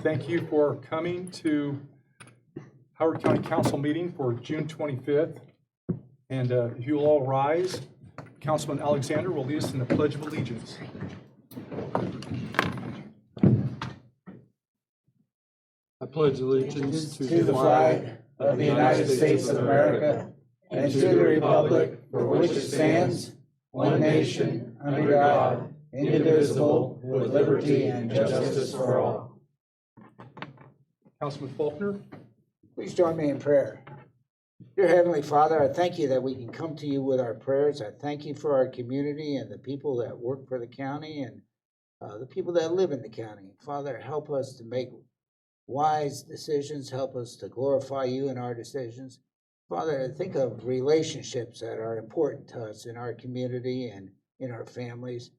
Thank you for coming to Howard County Council meeting for June 25th. And if you will all rise, Councilman Alexander will lead us in the Pledge of Allegiance. I pledge allegiance to the flag of the United States of America and to the republic for which it stands, one nation, under God, indivisible, with liberty and justice for all. Councilman Faulkner. Please join me in prayer. Dear Heavenly Father, I thank you that we can come to you with our prayers. I thank you for our community and the people that work for the county and the people that live in the county. Father, help us to make wise decisions. Help us to glorify you in our decisions. Father, I think of relationships that are important to us in our community and in our families.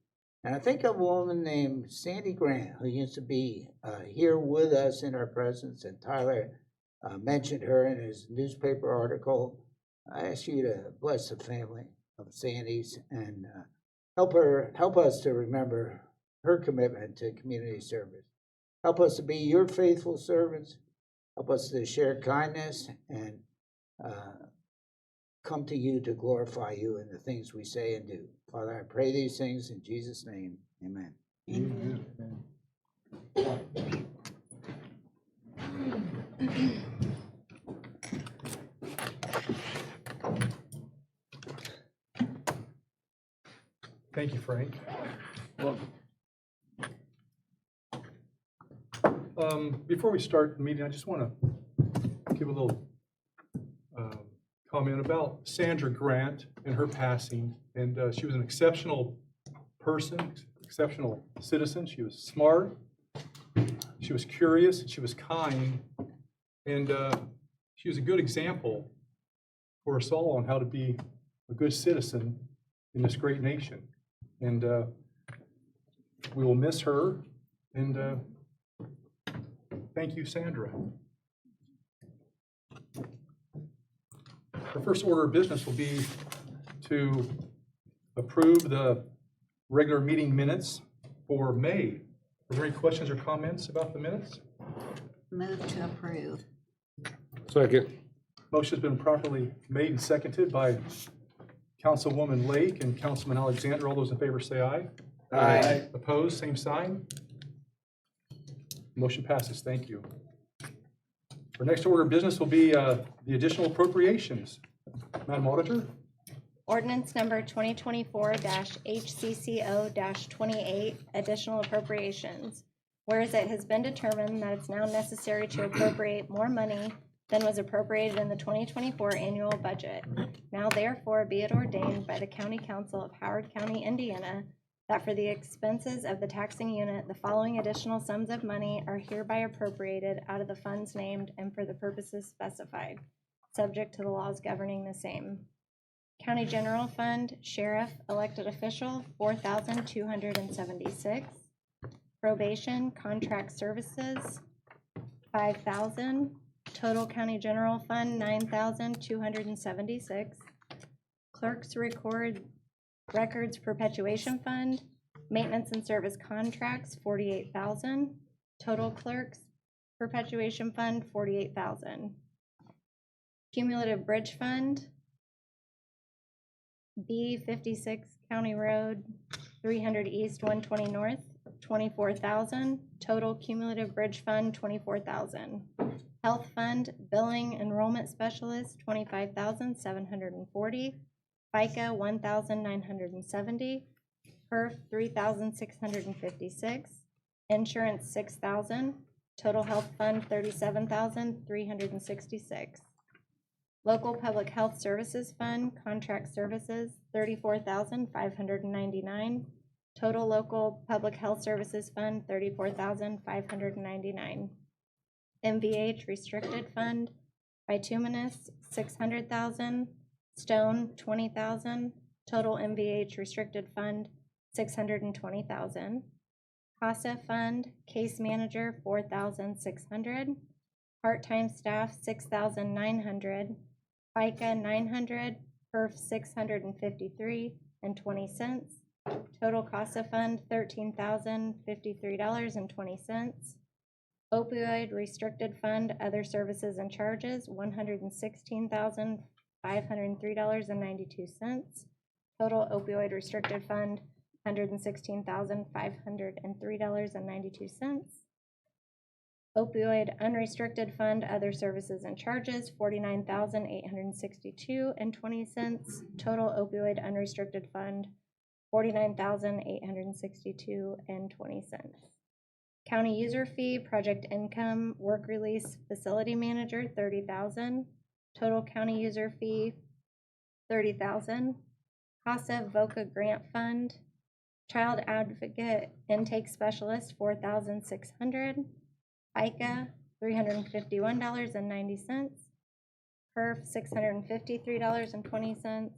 And I think of a woman named Sandy Grant, who used to be here with us in our presence, and Tyler mentioned her in his newspaper article. I ask you to bless the family of Sandy's and help us to remember her commitment to community service. Help us to be your faithful servants. Help us to share kindness and come to you to glorify you in the things we say and do. Father, I pray these things in Jesus' name. Amen. Amen. Thank you, Frank. Before we start the meeting, I just want to give a little comment about Sandra Grant and her passing. And she was an exceptional person, exceptional citizen. She was smart, she was curious, she was kind, and she was a good example for us all on how to be a good citizen in this great nation. And we will miss her, and thank you, Sandra. Our first order of business will be to approve the regular meeting minutes for May. Are there any questions or comments about the minutes? Move to approve. Second. Motion's been properly made and seconded by Councilwoman Lake and Councilman Alexander. All those in favor say aye. Aye. Opposed, same sign. Motion passes. Thank you. Our next order of business will be the additional appropriations. Madam Auditor? Ordinance number 2024-HCCO-28, additional appropriations. Whereas it has been determined that it's now necessary to appropriate more money than was appropriated in the 2024 annual budget. Now therefore be it ordained by the County Council of Howard County, Indiana, that for the expenses of the taxing unit, the following additional sums of money are hereby appropriated out of the funds named and for the purposes specified, subject to the laws governing the same. County General Fund, Sheriff, Elected Official, $4,276. Probation, Contract Services, $5,000. Total County General Fund, $9,276. Clerks Records Perpetuation Fund, Maintenance and Service Contracts, $48,000. Total Clerks Perpetuation Fund, $48,000. Cumulative Bridge Fund, B56 County Road, 300 East, 120 North, $24,000. Total Cumulative Bridge Fund, $24,000. Health Fund, Billing Enrollment Specialist, $25,740. FICA, $1,970. HERF, $3,656. Insurance, $6,000. Total Health Fund, $37,366. Local Public Health Services Fund, Contract Services, $34,599. Total Local Public Health Services Fund, $34,599. MVH Restricted Fund, Bituminous, $600,000. Stone, $20,000. Total MVH Restricted Fund, $620,000. CASA Fund, Case Manager, $4,600. Part-time staff, $6,900. FICA, $900. HERF, $653.20. Total CASA Fund, $13,053.20. Opioid restricted fund, other services and charges, $116,503.92. Total opioid restricted fund, $116,503.92. Opioid unrestricted fund, other services and charges, $49,862.20. Total opioid unrestricted fund, $49,862.20. County user fee, project income, work release, facility manager, $30,000. Total county user fee, $30,000. CASA VOCA grant fund, child advocate intake specialist, $4,600. FICA, $351.90. PERF, $653.20.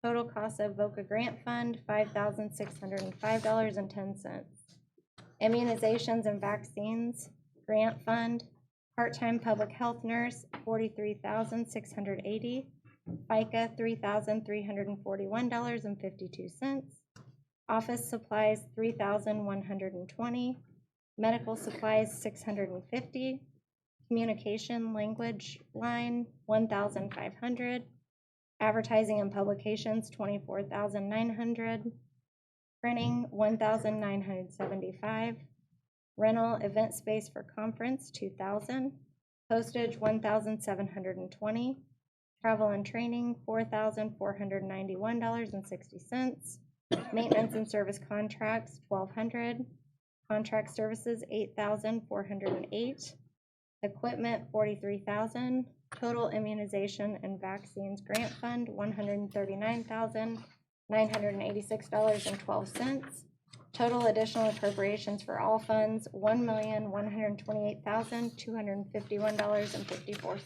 Total cost of VOCA grant fund, $5,605.10. Immunizations and vaccines grant fund, part-time public health nurse, $43,680. FICA, $3,341.52. Office supplies, $3,120. Medical supplies, $650. Communication language line, $1,500. Advertising and publications, $24,900. Printing, $1,975. Rental event space for conference, $2,000. Postage, $1,720. Travel and training, $4,491.60. Maintenance and service contracts, $1,200. Contract services, $8,408. Equipment, $43,000. Total immunization and vaccines grant fund, $139,986.12. Total additional appropriations for all funds, $1,128,251.54.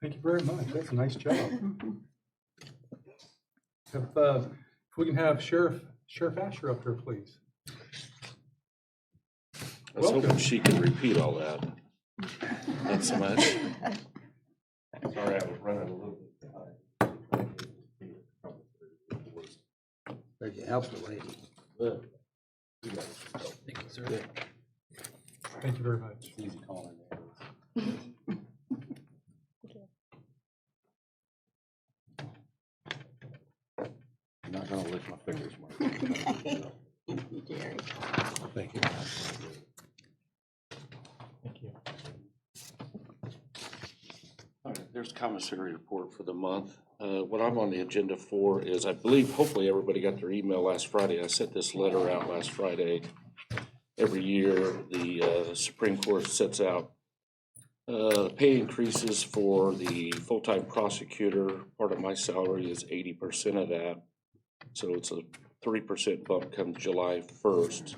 Thank you very much. That's a nice job. If we can have Sheriff Asher up here, please. I was hoping she could repeat all that. Not so much. Sorry, I was running a little bit behind. But you helped the lady. Thank you, sir. Thank you very much. Easy calling I'm not gonna lick my fingers, Mark. Jerry. Thank you. Thank you. All right, there's commissary report for the month. What I'm on the agenda for is, I believe, hopefully everybody got their email last Friday. I sent this letter out last Friday. Every year, the Supreme Court sets out pay increases for the full-time prosecutor. Part of my salary is 80% of that. So it's a 3% bump come July 1st.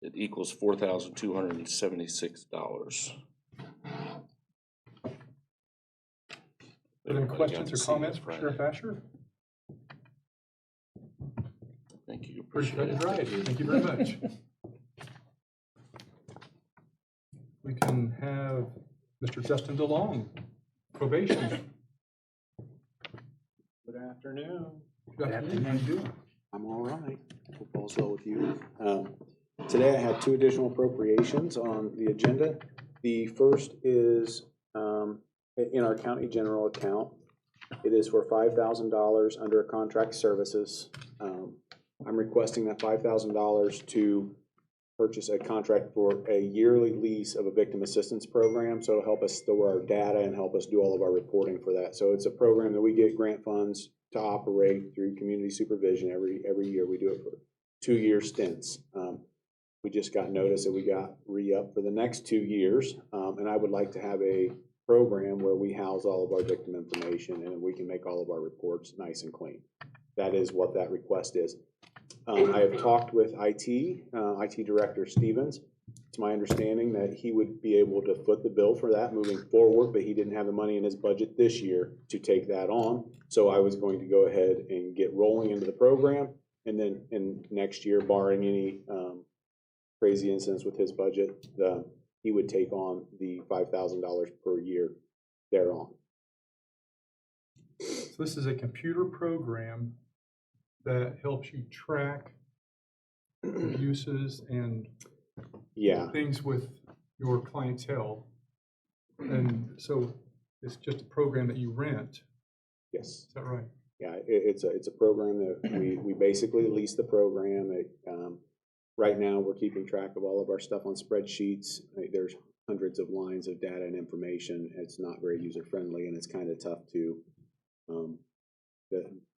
It equals $4,276. Are there any questions or comments for Sheriff Asher? Thank you. Pretty cut and Appreciate dry. it. Thank you very much. We can have Mr. Justin DeLong, probation. Good afternoon. Good afternoon. How you doing? I'm all right. Hope all's well with you. Today I have two additional appropriations on the agenda. The first is in our county general account. It is for $5,000 under contract services. I'm requesting that $5,000 to purchase a contract for a yearly lease of a victim assistance program. So it'll help us store our data and help us do all of our reporting for that. So it's a program that we get grant funds to operate through community supervision every year. We do it for 2-year stints. We just got notice that we got re-up for the next 2 years. And I would like to have a program where we house all of our victim information and we can make all of our reports nice and clean. That is what that request is. I have talked with IT Director Stevens. It's my understanding that he would be able to foot the bill for that moving forward, but he didn't have the money in his budget this year to take that on. So I was going to go ahead and get rolling into the program, and then in next year, barring any crazy incidents with his budget, he would take on the $5,000 per year thereon. So this is a computer program that helps you track abuses and Yeah. things with your clientele. And so it's just a program that you rent, Yes. is that right? Yeah, it's a program that we basically lease the program. Right now, we're keeping track of all of our stuff on spreadsheets. There's hundreds of lines of data and information. It's not very user-friendly, and it's kind of tough to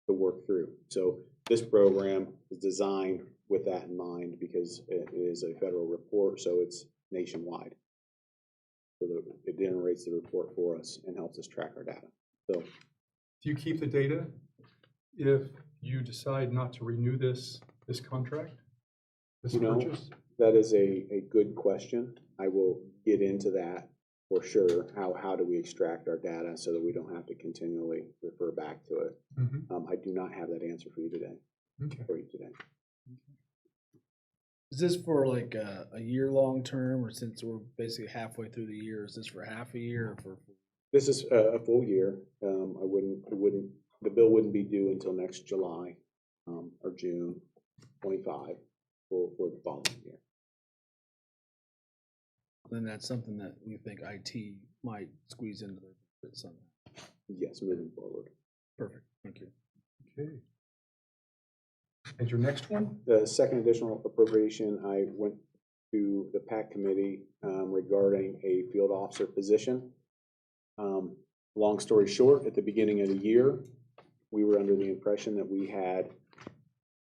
work through. So this program is designed with that in mind because it is a federal report, so it's nationwide. So it generates the report for us and helps us track our data. So Do you keep the data if you decide not to renew this contract, this You know, purchase? that is a good question. I will get into that for sure. How do we extract our data so that we don't have to continually refer back to it? Mhm. I do not have that answer for you today. Okay. Is this for like a year-long term, or since we're basically halfway through the year, is this for half a year or for? This is a full year. The bill wouldn't be due until next July or June 25 for the following year. Then that's something that you think IT might squeeze into their budget somehow. Yes, moving forward. Perfect, thank you. Okay. And your next one? The second additional appropriation, I went to the PAC committee regarding a field officer position. Long story short, at the beginning of the year, we were under the impression that we had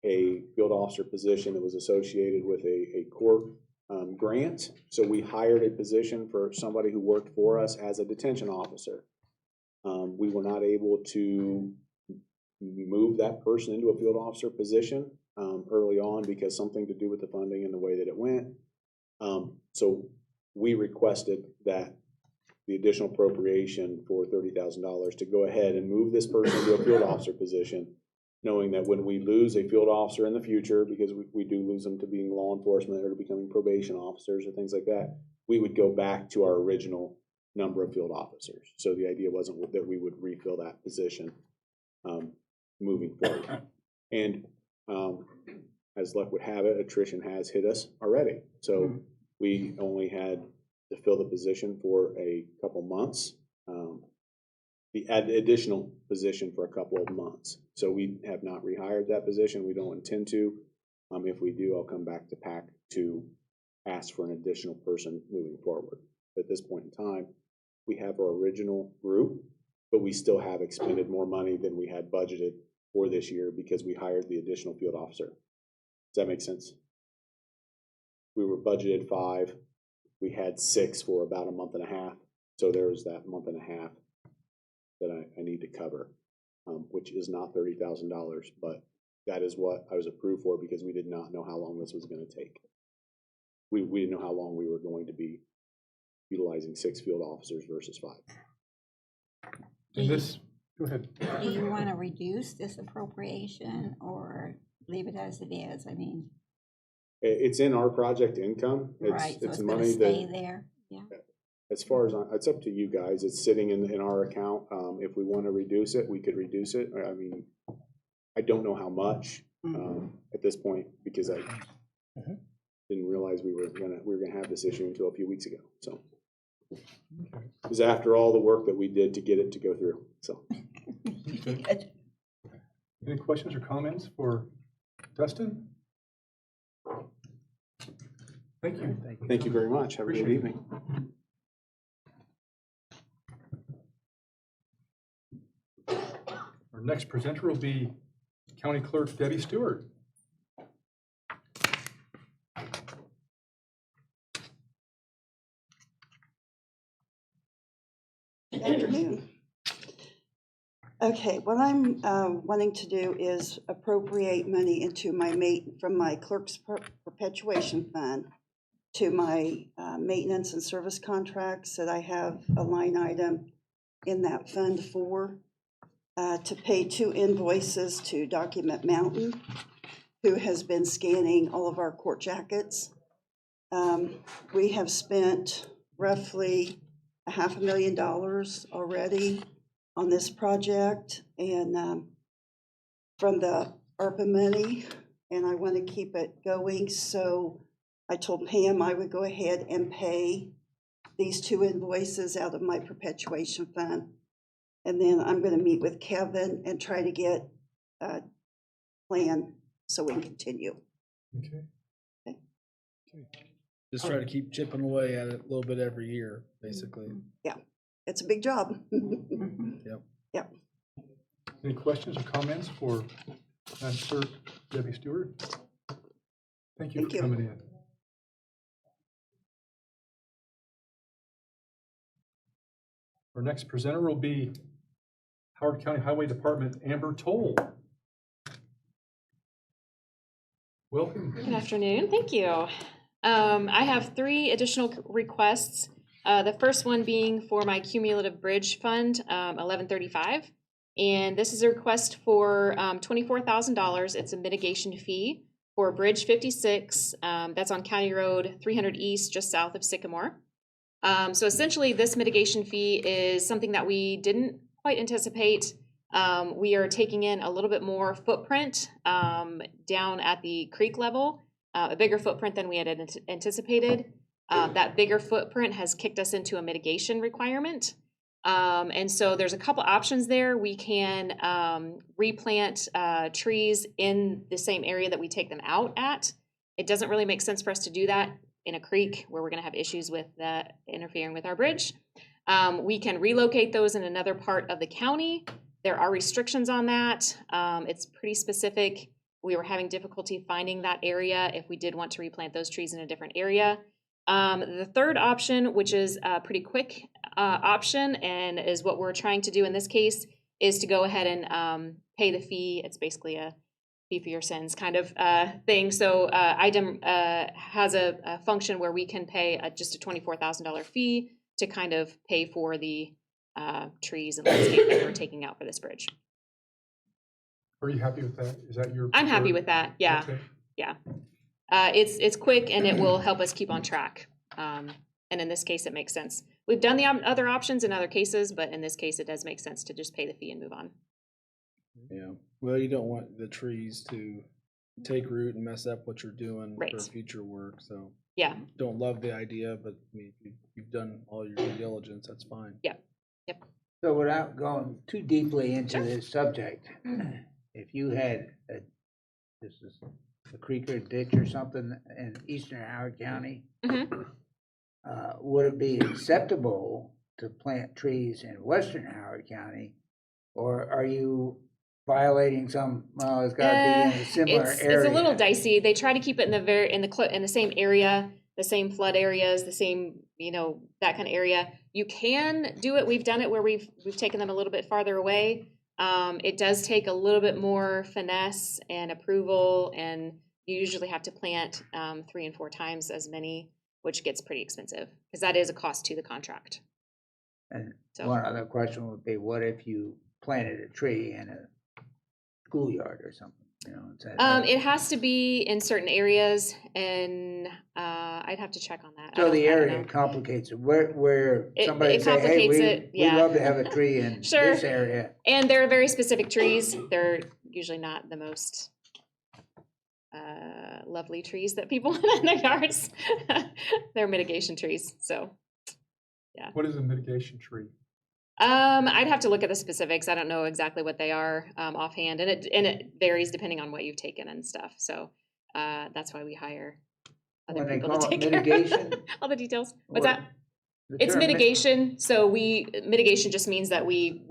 a field officer position that was associated with a court grant. So we hired a position for somebody who worked for us as a detention officer. We were not able to move that person into a field officer position early on because something to do with the funding and the way that it went. So we requested that the additional appropriation for $30,000 to go ahead and move this person to a field officer position, knowing that when we lose a field officer in the future, because we do lose them to being law enforcement or to becoming probation officers or things like that, we would go back to our original number of field officers. So the idea wasn't that we would refill that position moving forward. And as luck would have it, attrition has hit us already. So we only had to fill the position for a couple months, the additional position for a couple of months. So we have not rehired that position. We don't intend to. If we do, I'll come back to PAC to ask for an additional person moving forward. At this point in time, we have our original group, but we still have expended more money than we had budgeted for this year because we hired the additional field officer. Does that make sense? We were budgeted 5. We had 6 for about a month and a half. So there was that month and a half that I need to cover, which is not $30,000, but that is what I was approved for because we did not know how long this was going to take. We didn't know how long we were going to be utilizing 6 field officers versus 5. And this, go ahead. Do you want to reduce this appropriation or leave it as it is? I mean, It's in our project income. right, so it's going to money stay that, there? Yeah. as far as, it's up to you guys. It's sitting in our account. If we want to reduce it, we could reduce it. I mean, I don't know how much at this point because I didn't realize we were gonna have this issue until a few weeks ago. So it was after all the work that we did to get it to go through. So Any questions or comments for Dustin? Thank you. thank you very much. Have a good Appreciate it. evening. Our next presenter will be County Clerk Debbie Stewart. Good afternoon. Okay, what I'm wanting to do is appropriate money into from my clerk's perpetuation fund to my maintenance and service contracts that I have a line item in that fund for, to pay 2 invoices to Document Mountain, who has been scanning all of our court jackets. We have spent roughly $500,000 already on this project, and from the ARPA money, and I want to keep it going. So I told Pam I would go ahead and pay these two invoices out of my perpetuation fund. And then I'm gonna meet with Kevin and try to get a plan so we can continue. Okay. Just try to keep chipping away at it a little bit every year, basically. It's a big job. Yep. Any questions or comments for Madam Clerk Debbie Stewart? Thank you Thank for you. coming in. Our next presenter will be Howard County Highway Department Amber Toll. Welcome. Good afternoon, thank you. I have 3 additional requests. The first one being for my cumulative bridge fund, 1135. And this is a request for $24,000. It's a mitigation fee for Bridge 56, that's on County Road 300 East, just south of Sycamore. So essentially, this mitigation fee is something that we didn't quite anticipate. We are taking in a little bit more footprint down at the creek level, a bigger footprint than we had anticipated. That bigger footprint has kicked us into a mitigation requirement. And so there's a couple options there. We can replant trees in the same area that we take them out at. It doesn't really make sense for us to do that in a creek where we're going to have issues with interfering with our bridge. We can relocate those in another part of the county. There are restrictions on that. It's pretty specific. We were having difficulty finding that area if we did want to replant those trees in a different area. The third option, which is a pretty quick option and is what we're trying to do in this case, is to go ahead and pay the fee. It's basically a fee for your sins kind of thing. So IDEM has a function where we can pay just a $24,000 fee to kind of pay for the trees and landscape that we're taking out for this bridge. Are you happy with that? Is that your? I'm happy preferred? with that, yeah. Okay. Yeah. It's quick and it will help us keep on track. And in this case, it makes sense. We've done the other options in other cases, but in this case, it does make sense to just pay the fee and move on. Yeah, well, you don't want the trees to take root and mess up what you're doing for Right. future work, so. Yeah. Don't love the idea, but I mean, if you've done all your due diligence, that's fine. So without going too deeply into Sure. this subject, if you had this is a creek or ditch or something in eastern Howard County, Mhm. would it be acceptable to plant trees in western Howard County? Or are you violating some, well, it's gotta be in a similar area? It's a little dicey. They try to keep it in the same area, the same flood areas, the same, that kind of area. You can do it. We've done it where we've taken them a little bit farther away. It does take a little bit more finesse and approval, and you usually have to plant 3 and 4 times as many, which gets pretty expensive because that is a cost to the contract. And So- one other question would be, what if you planted a tree in a schoolyard or something, instead of- It has to be in certain areas, and I'd have to check on that. So the I don't area know. complicates it, where It- somebody it say, hey, complicates we'd it, yeah. love to have a tree in Sure. this area. And they're very specific trees. They're usually not the most lovely trees that people want in their yards. They're mitigation trees, so. What is a mitigation tree? I'd have to look at the specifics. I don't know exactly what they are offhand, and it varies depending on what you've taken and stuff. So that's why we hire other When they people to call it take care mitigation, of all the details. What's what- that? the It's term mi- mitigation. So mitigation just means that we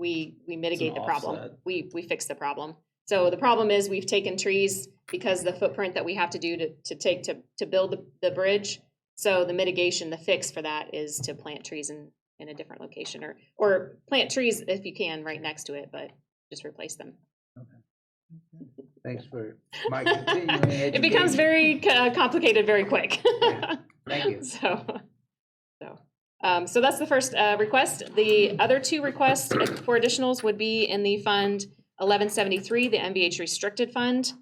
mitigate the problem. offset. We fix the problem. So the problem is we've taken trees because the footprint that we have to do to build the bridge. So the mitigation, the fix for that is to plant trees in a different location, or plant trees if you can right next to it, but just replace them. Thanks for my continuing education. It becomes very complicated very quick. Yeah. Thank you. So that's the first request. The other 2 requests for additionals would be in the fund 1173, the MVH restricted fund.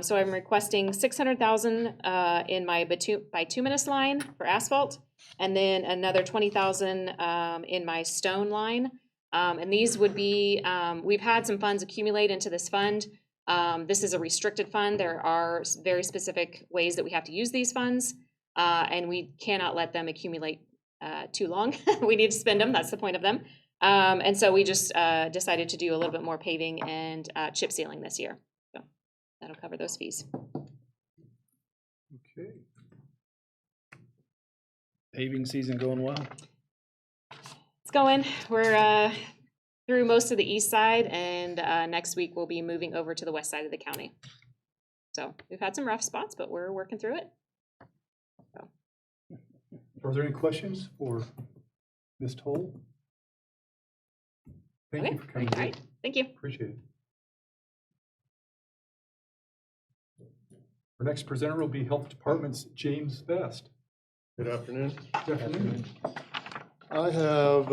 So I'm requesting $600,000 in my bituminous line for asphalt, and then another $20,000 in my stone line. And these would be, we've had some funds accumulate into this fund. This is a restricted fund. There are very specific ways that we have to use these funds, and we cannot let them accumulate too long. We need to spend them, that's the point of them. And so we just decided to do a little bit more paving and chip sealing this year. So that'll cover those fees. Okay. Paving season going well? It's going. We're through most of the east side, and next week we'll be moving over to the west side of the county. So we've had some rough spots, but we're working through it. So. Are there any questions for Ms. Toll? Thank you for coming. All right. Thank you. Appreciate it. Our next presenter will be Health Department's James Best. Good afternoon. Good afternoon. I have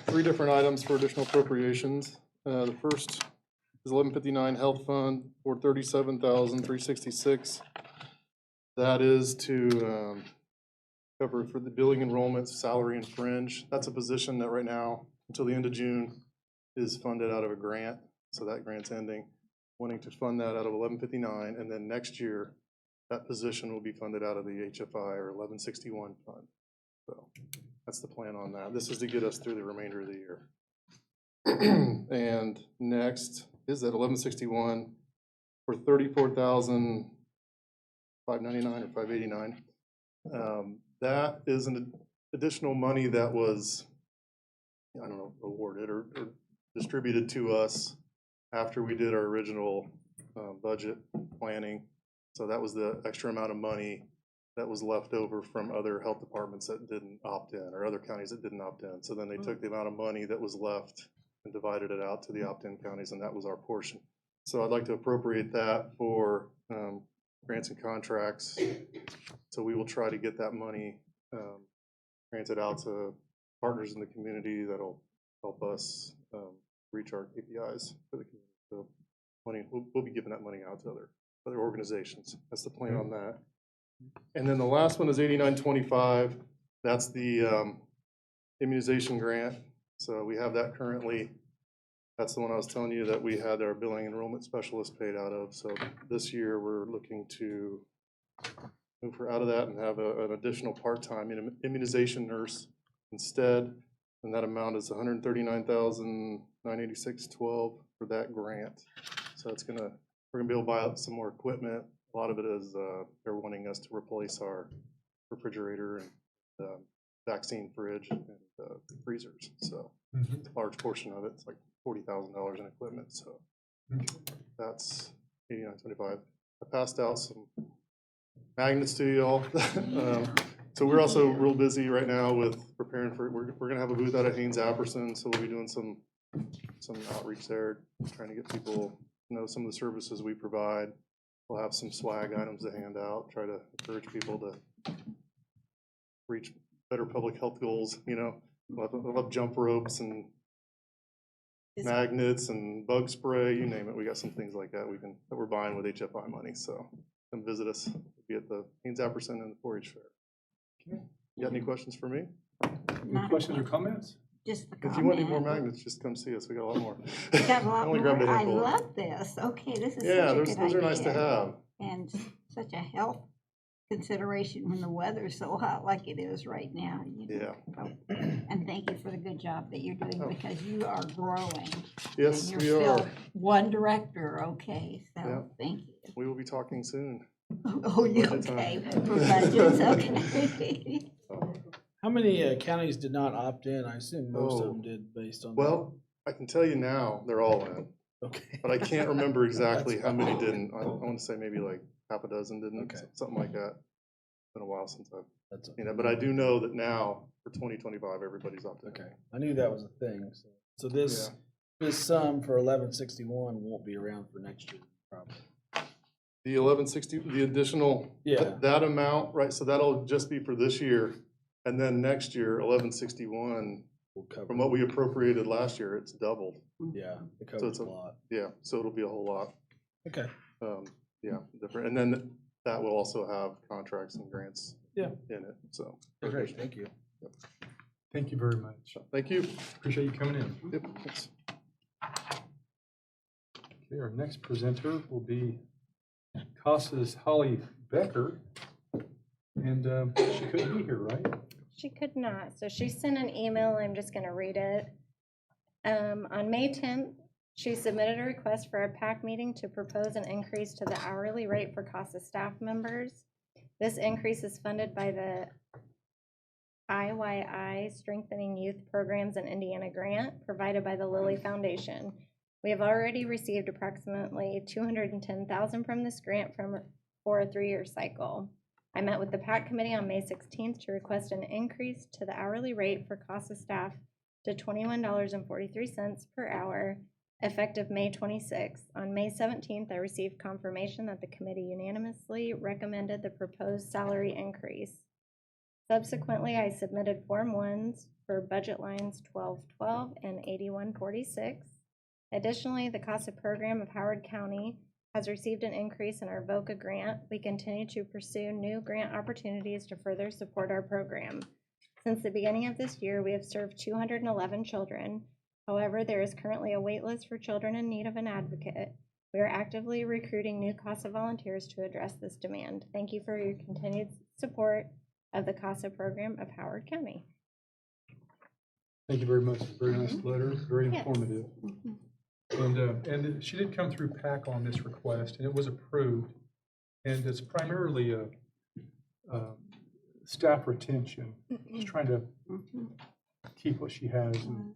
3 different items for additional appropriations. The first is 1159 Health Fund for $37,366. That is to cover for the billing enrollments, salary and fringe. That's a position that right now, until the end of June, is funded out of a grant. So that grant's ending. Wanting to fund that out of 1159, and then next year, that position will be funded out of the HFI or 1161 fund. So that's the plan on that. This is to get us through the remainder of the year. And next is at 1161 for $34,599 or $589. That is an additional money that was, I don't know, awarded or distributed to us after we did our original budget planning. So that was the extra amount of money that was left over from other health departments that didn't opt in, or other counties that didn't opt in. So then they took the amount of money that was left and divided it out to the opt-in counties, and that was our portion. So I'd like to appropriate that for grants and contracts. So we will try to get that money granted out to partners in the community that'll help us reach our KPIs for the community. So money, we'll be giving that money out to other organizations. That's the plan on that. And then the last one is 8925. That's the immunization grant. So we have that currently. That's the one I was telling you that we had our billing enrollment specialist paid out of. So this year we're looking to move her out of that and have an additional part-time immunization nurse instead. And that amount is $139,986.12 for that grant. So it's we're gonna be able to buy out some more equipment. A lot of it is they're wanting us to replace our refrigerator and vaccine fridge and freezers. So it's a large portion of it. It's like $40,000 in equipment. So that's 8925. I passed out some magnets to y'all. So we're also real busy right now with preparing for, we're gonna have a booth out at Haynes-Apperson, so we'll be doing some outreach there, trying to get people to know some of the services we provide. We'll have some swag items to hand out, try to encourage people to reach better public health goals, you know. We'll have jump ropes and magnets and bug spray, you name it. We got some things like that that we're buying with HFI money, so come visit us. We'll be at the Haynes-Apperson and the 4-H Fair. Okay. You got any questions for me? Any questions or comments? Just the If you want any more comment. magnets, just come see us. We got a lot more. We got a lot I only more. grabbed a I handful. love this. Okay, this is Yeah, such a good those are nice to idea. have. And such a health consideration when the weather's so hot like it is right now. You know. Yeah. Oh, and thank you for the good job that you're doing because you are growing. Yes, and we you're are. still one director, okay, so Yeah. thank you. We will be talking soon. Oh, yeah, Budget time. okay, for budgets, okay. How many counties did not opt in? I assume most of Oh. them did based on. Well, I can tell you now, they're all in, Okay. but I can't remember exactly That's how many fine. didn't. I want to say maybe like half a dozen didn't, Okay. something like that. It's been a while since I've, That's but I do know that now for 2025, everybody's opted in. okay. I knew that was a thing. So this sum for 1161 won't be around for next year, probably. The 1160, the additional, Yeah. that amount, right, so that'll just be for this year. And then next year, 1161, We'll cover. from what we appropriated last year, it's doubled. Yeah, it So covers it's a lot. Yeah, so it'll be a whole lot, Okay. yeah, different. And then that will also have contracts and grants Yeah. in it, so. Great. Thank you. Thank you very much. Thank you. Appreciate you coming in. Yep, thanks. Okay, our next presenter will be CASA's Holly Becker. And she couldn't be here, right? She could not, so she sent an email, I'm just gonna read it. On May 10th, she submitted a request for a PAC meeting to propose an increase to the hourly rate for CASA staff members. This increase is funded by the IYI Strengthening Youth Programs in Indiana grant provided by the Lilly Foundation. We have already received approximately $210,000 from this grant for a 3-year cycle. I met with the PAC committee on May 16th to request an increase to the hourly rate for CASA staff to $21.43 per hour, effective May 26th. On May 17th, I received confirmation that the committee unanimously recommended the proposed salary increase. Subsequently, I submitted Form 1s for budget lines 1212 and 8146. Additionally, the CASA program of Howard County has received an increase in our VOCA grant. We continue to pursue new grant opportunities to further support our program. Since the beginning of this year, we have served 211 children. However, there is currently a wait list for children in need of an advocate. We are actively recruiting new CASA volunteers to address this demand. Thank you for your continued support of the CASA program of Howard County. Thank you very much. Very nice letter, very Yes. informative. And she did come through PAC on this request, and it was approved. And it's primarily a staff retention. She's trying to keep what she has. And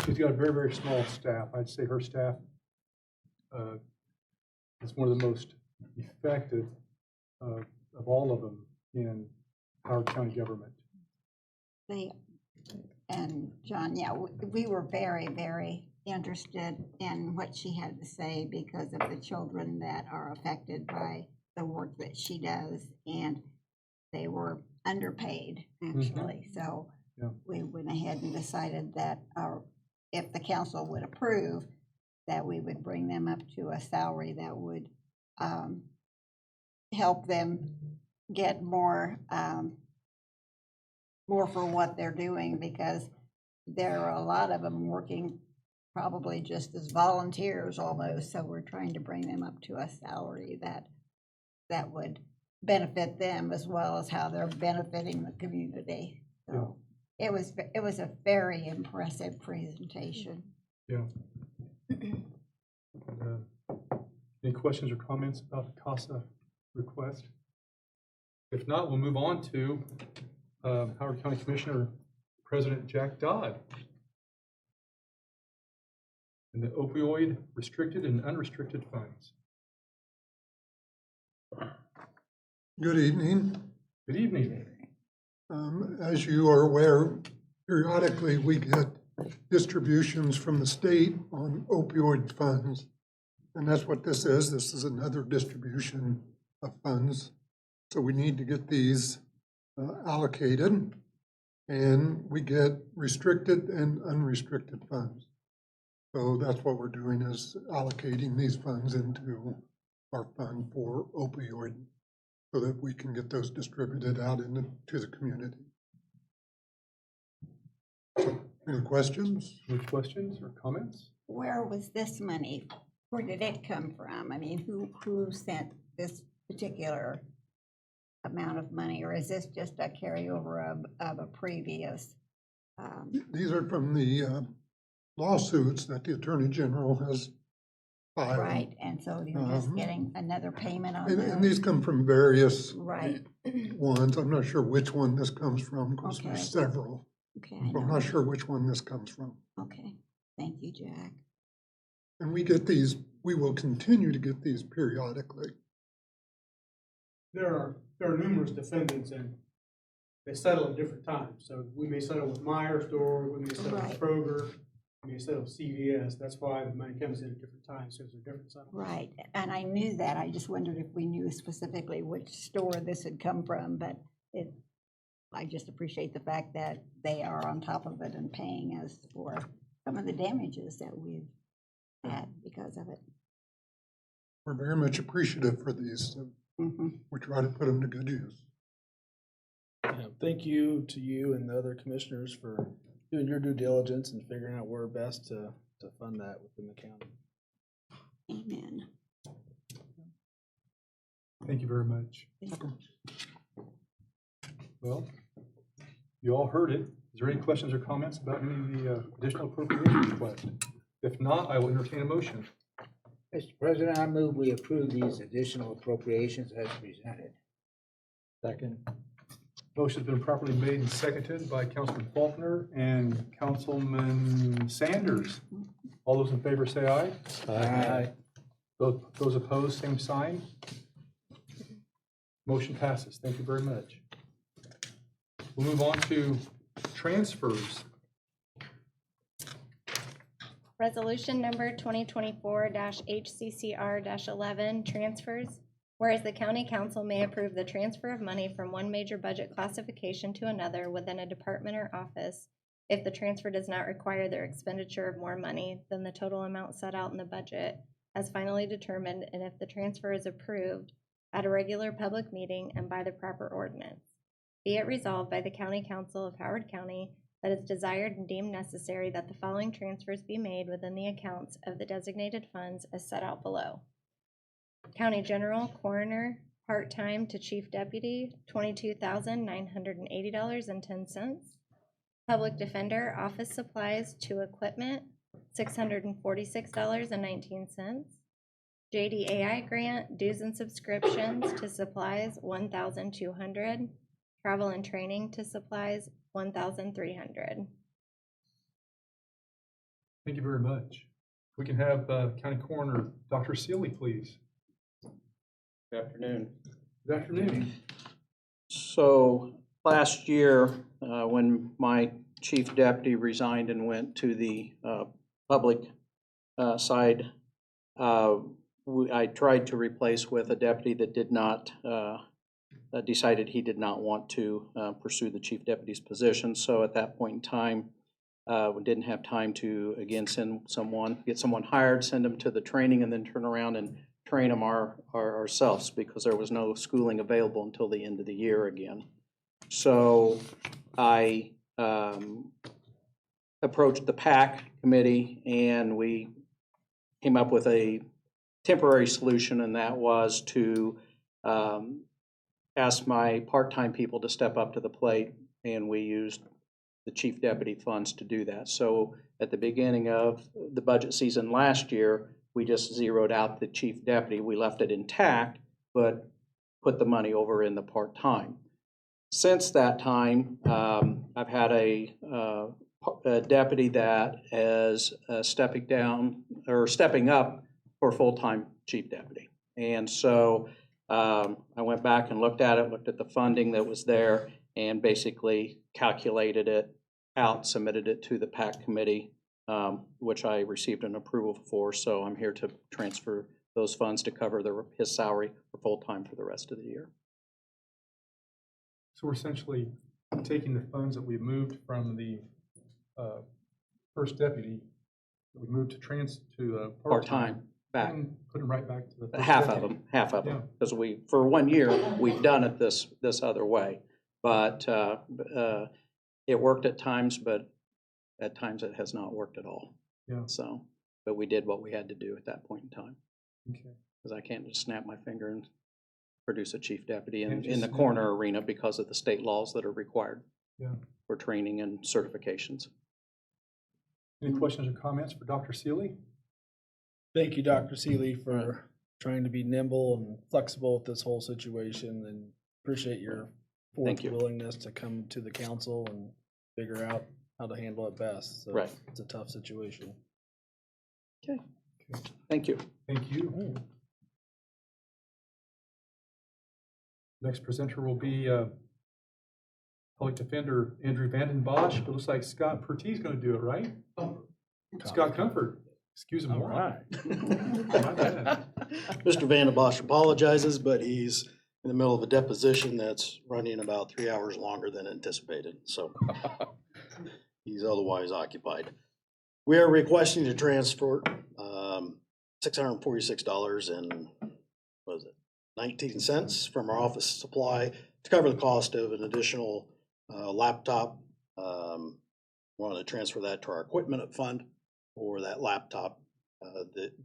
she's got a very, very small staff. I'd say her staff is one of the most effective of all of them in Howard County government. And John, yeah, we were very, very interested in what she had to say because of the children that are affected by the work that she does, and they were underpaid, actually. So Yeah. we went ahead and decided that if the council would approve, that we would bring them up to a salary that would help them get more for what they're doing, because there are a lot of them working probably just as volunteers almost. So we're trying to bring them up to a salary that would benefit them as well as how they're benefiting the community. So it was a very impressive presentation. Yeah. Any questions or comments about the CASA request? If not, we'll move on to Howard County Commissioner President Jack Dodd and the opioid restricted and unrestricted funds. Good evening. Good evening. As you are aware, periodically we get distributions from the state on opioid funds. And that's what this is. This is another distribution of funds. So we need to get these allocated. And we get restricted and unrestricted funds. So that's what we're doing, is allocating these funds into our fund for opioid, so that we can get those distributed out to the community. Any questions? Any questions or comments? Where was this money? Where did it come from? I mean, who sent this particular amount of money, or is this just a carryover of a previous? These are from the lawsuits that the Attorney General has filed. Right, and so you're just getting another payment on And those? these come from various Right, ones. I'm not sure which one this comes from, because Okay. there's several. okay, I So I'm know. not sure which one this comes from. Okay, thank you, Jack. And we get these, we will continue to get these periodically. There are numerous defendants, and they settle at different times. So we may settle with Meyer Store, we may settle Right. with Kroger, we may settle with CVS. That's why the money comes in at different times, so there's a different settlement. Right, and I knew that. I just wondered if we knew specifically which store this had come from, but I just appreciate the fact that they are on top of it and paying us for some of the damages that we've had because of it. We're very much appreciative for these. So we try to put them to good use. Yeah, thank you to you and the other commissioners for doing your due diligence and figuring out where best to fund that within the county. Amen. Thank you very much. Well, You all heard it. Is there any questions or comments about any of the additional appropriation requests? If not, I will entertain a motion. Mr. President, I move we approve these additional appropriations as presented. Second. Motion's been properly made and seconded by Councilman Faulkner and Councilman Sanders. All those in favor say aye. Aye. Those opposed, same sign. Motion passes. Thank you very much. We'll move on to transfers. Resolution number 2024-HCCR-11, transfers. Whereas the county council may approve the transfer of money from one major budget classification to another within a department or office if the transfer does not require their expenditure of more money than the total amount set out in the budget as finally determined, and if the transfer is approved at a regular public meeting and by the proper ordinance. Be it resolved by the County Council of Howard County that it's desired and deemed necessary that the following transfers be made within the accounts of the designated funds as set out below. County General Coroner, part-time to Chief Deputy, $22,980.10. Public Defender, office supplies to equipment, $646.19. JDAI grant, dues and subscriptions to supplies, $1,200. Travel and training to supplies, $1,300. Thank you very much. We can have County Coroner Dr. Seeley, please. Good afternoon. Good afternoon. So last year, when my chief deputy resigned and went to the public side, I tried to replace with a deputy that did not, decided he did not want to pursue the chief deputy's position. So at that point in time, we didn't have time to, again, get someone hired, send them to the training, and then turn around and train them ourselves, because there was no schooling available until the end of the year again. So I approached the PAC committee, and we came up with a temporary solution, and that was to ask my part-time people to step up to the plate, and we used the chief deputy funds to do that. So at the beginning of the budget season last year, we just zeroed out the chief deputy. We left it intact, but put the money over in the part-time. Since that time, I've had a deputy that is stepping up for full-time chief deputy. And so I went back and looked at the funding that was there, and basically calculated it out, submitted it to the PAC committee, which I received an approval for. So I'm here to transfer those funds to cover his salary for full-time for the rest of the year. So we're essentially taking the funds that we moved from the first deputy, we moved to Part-time back. And put them right back to the first Half deputy. of them, because for 1 year, we've done it this other way. But it worked at times, but at times it has not worked at all. Yeah. So, but we did what we had to do at that point in time, Okay. because I can't just snap my finger and produce a chief deputy Can't in just the snap coroner arena because of the state laws that are required Yeah. for training and certifications. Any questions or comments for Dr. Seeley? Thank you, Dr. Seeley, for trying to be nimble and flexible with this whole situation, and appreciate your Thank you. willingness to come to the council and figure out how to handle it best. So Right. It's a tough situation. Okay. Thank you. Thank you. Next presenter will be Public Defender Andrew Vanden Bosch. It looks like Scott Pertee is going to do it, right? Scott Comfort. Excuse me. All right. My bad. Mr. Vanden Bosch apologizes, but he's in the middle of a deposition that's running about 3 hours longer than anticipated, so he's otherwise occupied. We are requesting to transfer $646 and, what is it, 19 cents from our office supply to cover the cost of an additional laptop. We wanted to transfer that to our equipment fund for that laptop.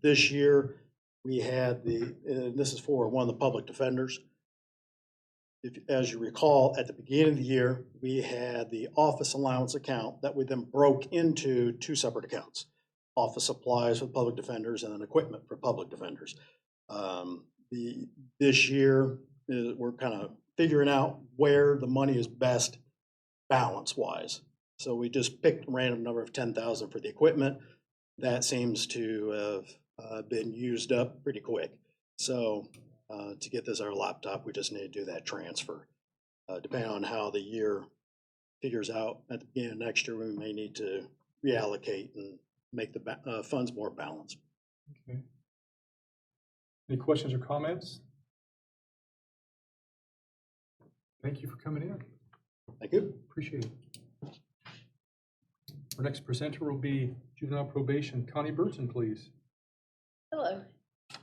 This year, we had this is for one of the public defenders. as you recall, at the beginning of the year, we had the office allowance account that we then broke into two separate accounts. Office supplies for public defenders and then equipment for public defenders. This year, we're kind of figuring out where the money is best balance-wise. So we just picked a random number of 10,000 for the equipment. That seems to have been used up pretty quick. So to get this our laptop, we just need to do that transfer. Depending on how the year figures out at the beginning of next year, we may need to reallocate and make the funds more balanced. Okay. Any questions or comments? Thank you for coming in. Thank you. Appreciate it. Our next presenter will be Juvenile Probation. Connie Burton, please. Hello.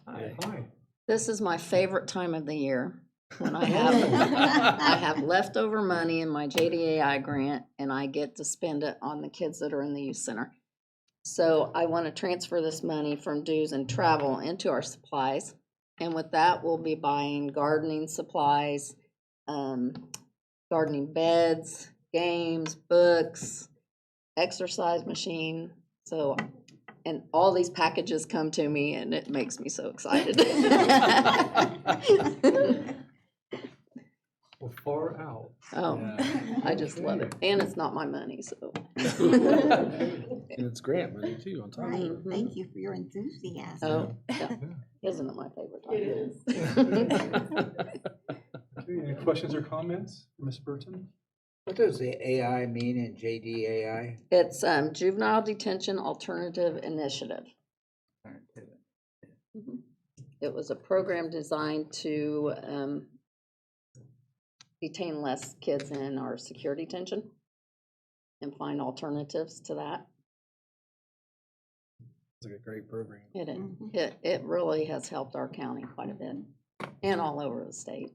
Hi. This is my favorite time of the year when I have leftover money in my JDAI grant and I get to spend it on the kids that are in the youth center. So I want to transfer this money from dues and travel into our supplies. And with that, we'll be buying gardening supplies, gardening beds, games, books, exercise machine. So, and all these packages come to me and it makes me so excited. Well, far out. Oh, I just love it. And it's not my money, so. And it's grant money too on top of Right, it. thank you for your enthusiasm. Oh, yeah. Isn't it my favorite time? Okay, any questions or comments for Ms. Burton? What does the AI mean in JDAI? It's Juvenile Detention Alternative Initiative. Mhm. It was a program designed to detain less kids in our secure detention and find alternatives to that. It's like a great program. It really has helped our county quite a bit and all over the state.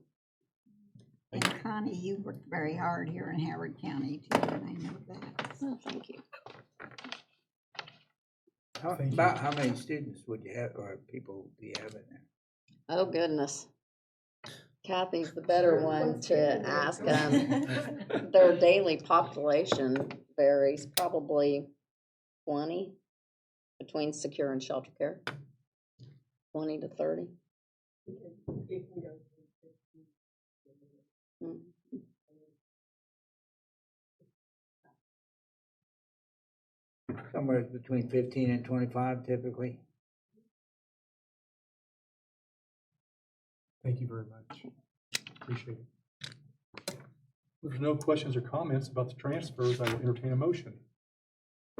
And Connie, you worked very hard here in Howard County too, and I know that. Oh, thank you. About how many students would you have, or people do you have in there? Oh, goodness. Kathy's the better one to ask. Their daily population varies, probably 20 between secure and shelter care, 20 to 30. Mm. Somewhere between 15 and 25 typically. Thank you very much. Appreciate it. If there's no questions or comments about the transfers, I will entertain a motion.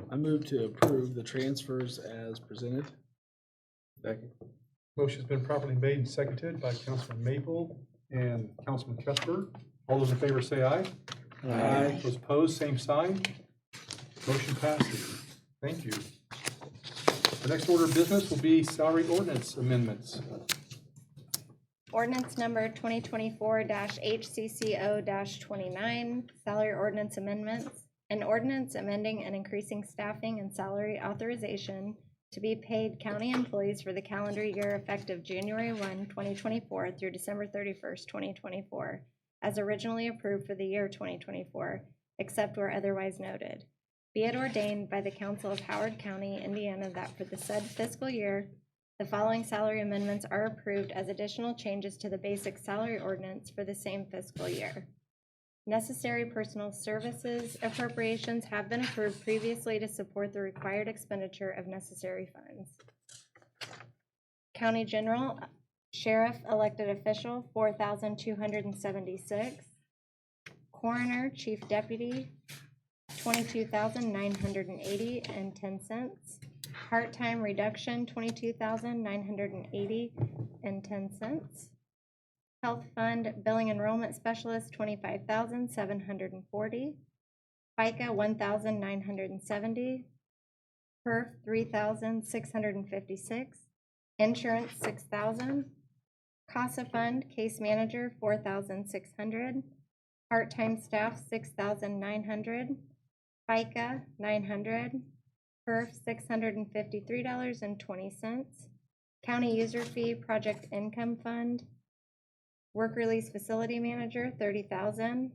I move to approve the transfers as presented. Second. Motion's been properly made and seconded by Councilman Maple and Councilman Cuthbert. All those in favor say aye. Aye. Those opposed, same sign. Motion passes. Thank you. The next order of business will be salary ordinance amendments. Ordinance number 2024-HCCO-29, salary ordinance amendments. An ordinance amending and increasing staffing and salary authorization to be paid county employees for the calendar year effective January 1, 2024 through December 31st, 2024, as originally approved for the year 2024, except where otherwise noted. Be it ordained by the Council of Howard County, Indiana, that for the said fiscal year, the following salary amendments are approved as additional changes to the basic salary ordinance for the same fiscal year. Necessary personal services appropriations have been approved previously to support the required expenditure of necessary funds. County General, Sheriff Elected Official, 4,276. Coroner, Chief Deputy, 22,980 and 10 cents. Part-time reduction, 22,980 and 10 cents. Health Fund Billing Enrollment Specialist, 25,740. FICA, 1,970. PERF, 3,656. Insurance, 6,000. CASA Fund Case Manager, 4,600. Part-time staff, 6,900. FICA, 900. PERF, $653.20. County User Fee Project Income Fund, Work Release Facility Manager, $30,000.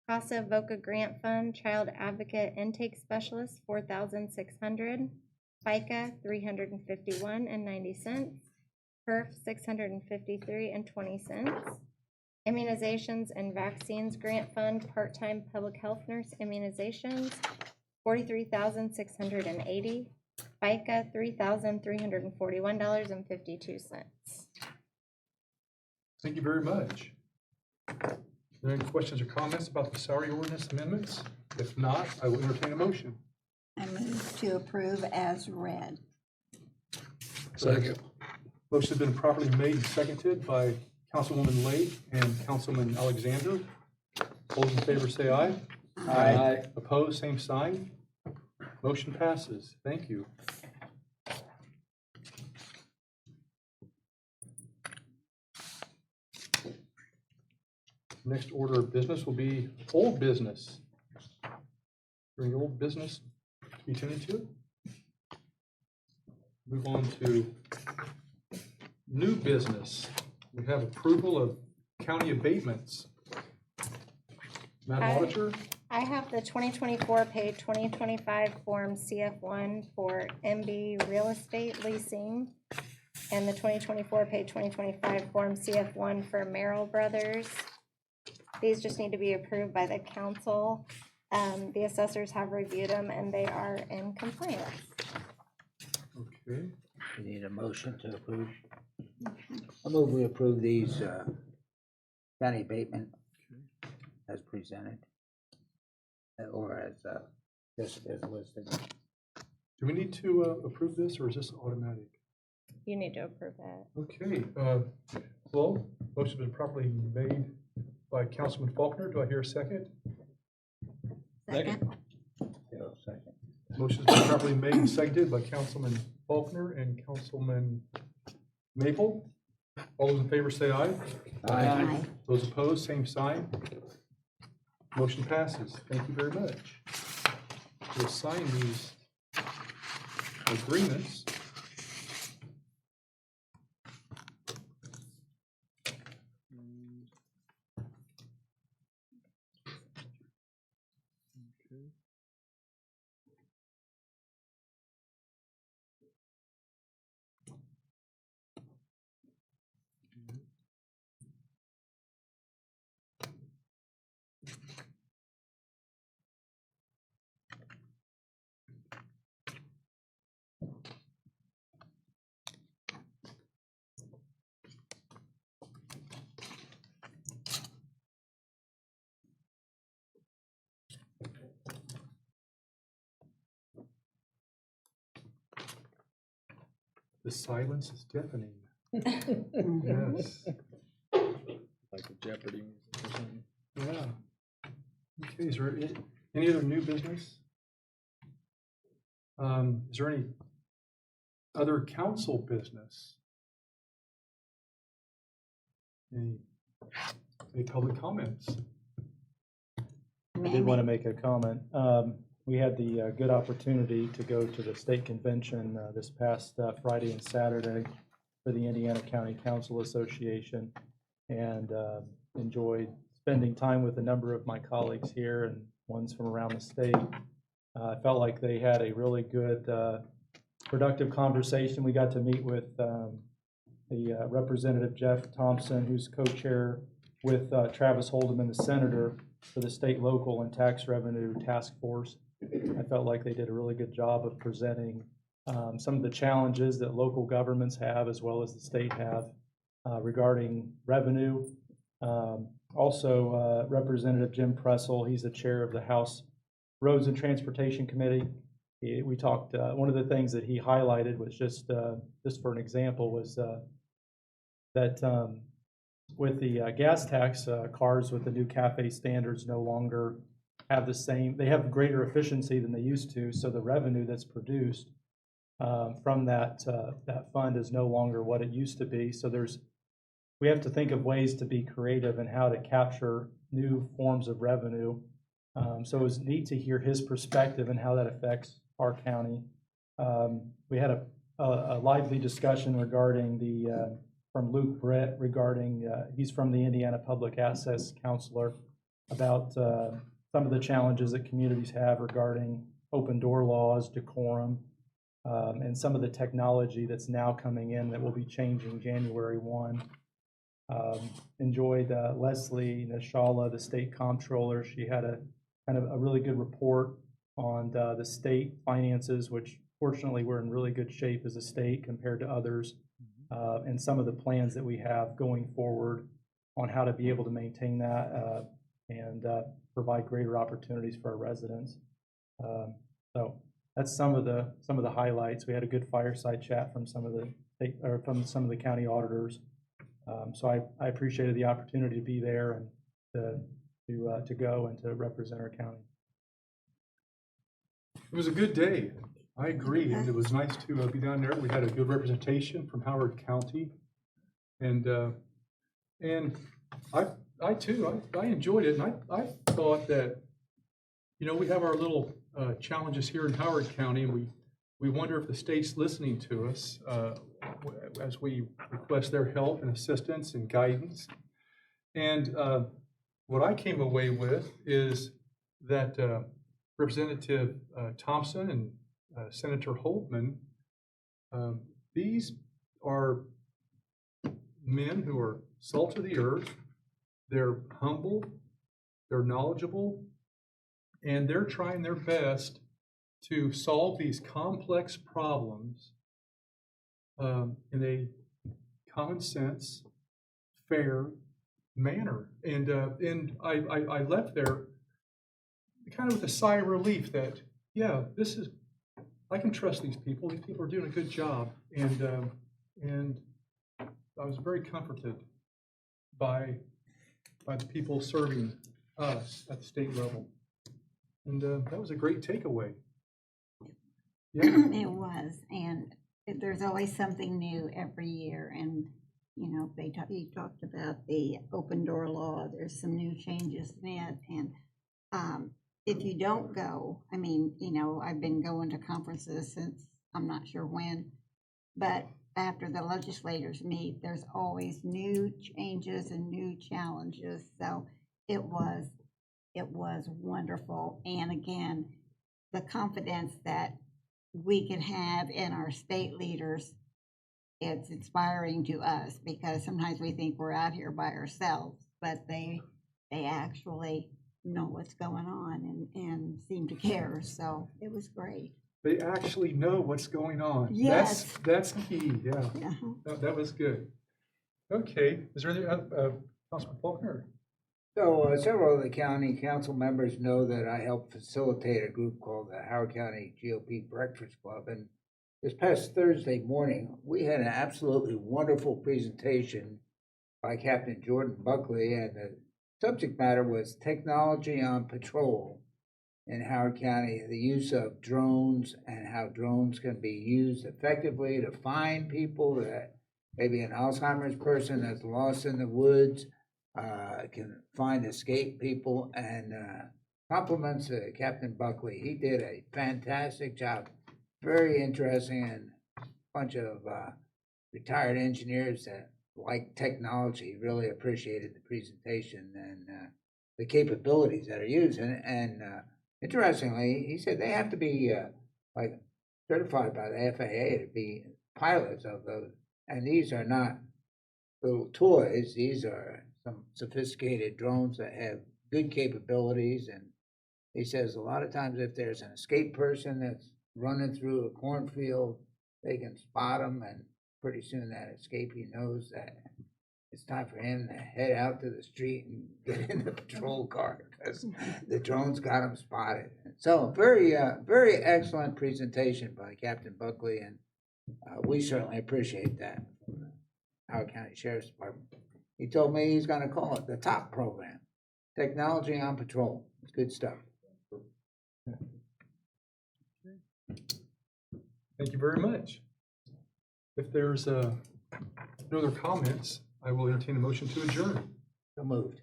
CASA VOCA Grant Fund Child Advocate Intake Specialist, $4,600. FICA, $351.90. PERF, $653.20. Immunizations and Vaccines Grant Fund Part-Time Public Health Nurse Immunizations, $43,680. FICA, $3,341.52. Thank you very much. Are there any questions or comments about the salary ordinance amendments? If not, I will entertain a motion. I move to approve as read. Second. Motion has been properly made and seconded by Councilwoman Lake and Councilman Alexander. All those in favor say aye. Aye. Opposed, same sign. Motion passes. Thank you. Next order of business will be old business. Any old business to be tended to? Move on to new business. We have approval of county abatements. Madam Auditor? I have the 2024 paid 2025 Form CF1 for MB Real Estate Leasing and the 2024 paid 2025 Form CF1 for Merrill Brothers. These just need to be approved by the council. The assessors have reviewed them and they are in compliance. Okay. We need a motion to approve. I move we approve these county abatement as presented, or as just as listed. Do we need to approve this, or is this automatic? You need to approve that. Okay, well, motion's been properly made by Councilman Faulkner. Do I hear a second? Second. Second. Motion's been properly made and seconded by Councilman Faulkner and Councilman Maple. All those in favor say aye. Aye. Those opposed, same sign. Motion passes. Thank you very much. We'll sign these agreements. The silence is deafening. Yes. Like a Jeopardy music or something. Yeah. Okay, is there any other new business? Is there any other council business? Any public comments? I did want to make a comment. We had the good opportunity to go to the state convention this past Friday and Saturday for the Indiana County Council Association, and enjoyed spending time with a number of my colleagues here and ones from around the state. I felt like they had a really good, productive conversation. We got to meet with the Representative Jeff Thompson, who's co-chair with Travis Holdeman, the senator, for the state, local, and tax revenue task force. I felt like they did a really good job of presenting some of the challenges that local governments have as well as the state have regarding revenue. Also, Representative Jim Pressel, he's the chair of the House Roads and Transportation Committee. We talked, one of the things that he highlighted was just for an example, was that with the gas tax, cars with the new CAFE standards no longer have the same, they have greater efficiency than they used to, so the revenue that's produced from that fund is no longer what it used to be. So we have to think of ways to be creative and how to capture new forms of revenue. So it was neat to hear his perspective and how that affects our county. We had a lively discussion regarding from Luke Brett regarding, he's from the Indiana Public Access Counselor, about some of the challenges that communities have regarding open door laws, decorum, and some of the technology that's now coming in that will be changing January 1. Enjoyed Leslie Nashala, the state comptroller. She had a kind of a really good report on the state finances, which fortunately we're in really good shape as a state compared to others, and some of the plans that we have going forward on how to be able to maintain that and provide greater opportunities for our residents. So that's some of the highlights. We had a good fireside chat from some of the county auditors. So I appreciated the opportunity to be there and to go and to represent our county. It was a good day. I agree, and it was nice to be down there. We had a good representation from Howard County, and I too enjoyed it. And I thought that, you know, we have our little challenges here in Howard County, and we wonder if the state's listening to us as we request their help and assistance and guidance. And what I came away with is that Representative Thompson and Senator Holtman, these are men who are salt of the earth. They're humble, they're knowledgeable, and they're trying their best to solve these complex problems in a common sense, fair manner. And I left there kind of with a sigh of relief that, yeah, I can trust these people. These people are doing a good job. And I was very comforted by the people serving us at the state level. And that was a great takeaway. Yeah. It was, and there's always something new every year. And, you know, he talked about the open door law. There's some new changes in it. And if you don't go, I mean, you know, I've been going to conferences since I'm not sure when, but after the legislators meet, there's always new changes and new challenges. So it was wonderful. And again, the confidence that we can have in our state leaders, it's inspiring to us, because sometimes we think we're out here by ourselves, but they actually know what's going on and seem to care. So it was great. They actually know what's going on. Yes. That's key, yeah. Yeah. That was good. Okay, is there anything, Councilman Faulkner? So several of the county council members know that I help facilitate a group called the Howard County GOP Breakfast Club. And this past Thursday morning, we had an absolutely wonderful presentation by Captain Jordan Buckley, and the subject matter was technology on patrol in Howard County, the use of drones and how drones can be used effectively to find people, that maybe an Alzheimer's person that's lost in the woods can find escaped people, and compliments to Captain Buckley. He did a fantastic job. Very interesting, and a bunch of retired engineers that like technology really appreciated the presentation and the capabilities that are used. And interestingly, he said they have to be like certified by the FAA to be pilots of those. And these are not little toys. These are some sophisticated drones that have good capabilities. And he says a lot of times if there's an escaped person that's running through a cornfield, they can spot them, and pretty soon that escapee knows that it's time for him to head out to the street and get in the patrol car, because the drone's got him spotted. So very excellent presentation by Captain Buckley, and we certainly appreciate that from the Howard County Sheriff's Department. He told me he's going to call it the TOP program, Technology on Patrol. It's good stuff. Thank you very much. If there's no other comments, I will entertain a motion to adjourn. So moved.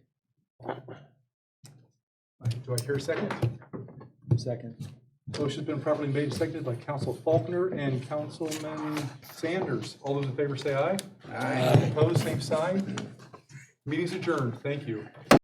Do I hear a second? Second. Motion's been properly made and seconded by Council Faulkner and Councilman Sanders. All those in favor say aye. Opposed, same sign. Meeting's adjourned. Thank you.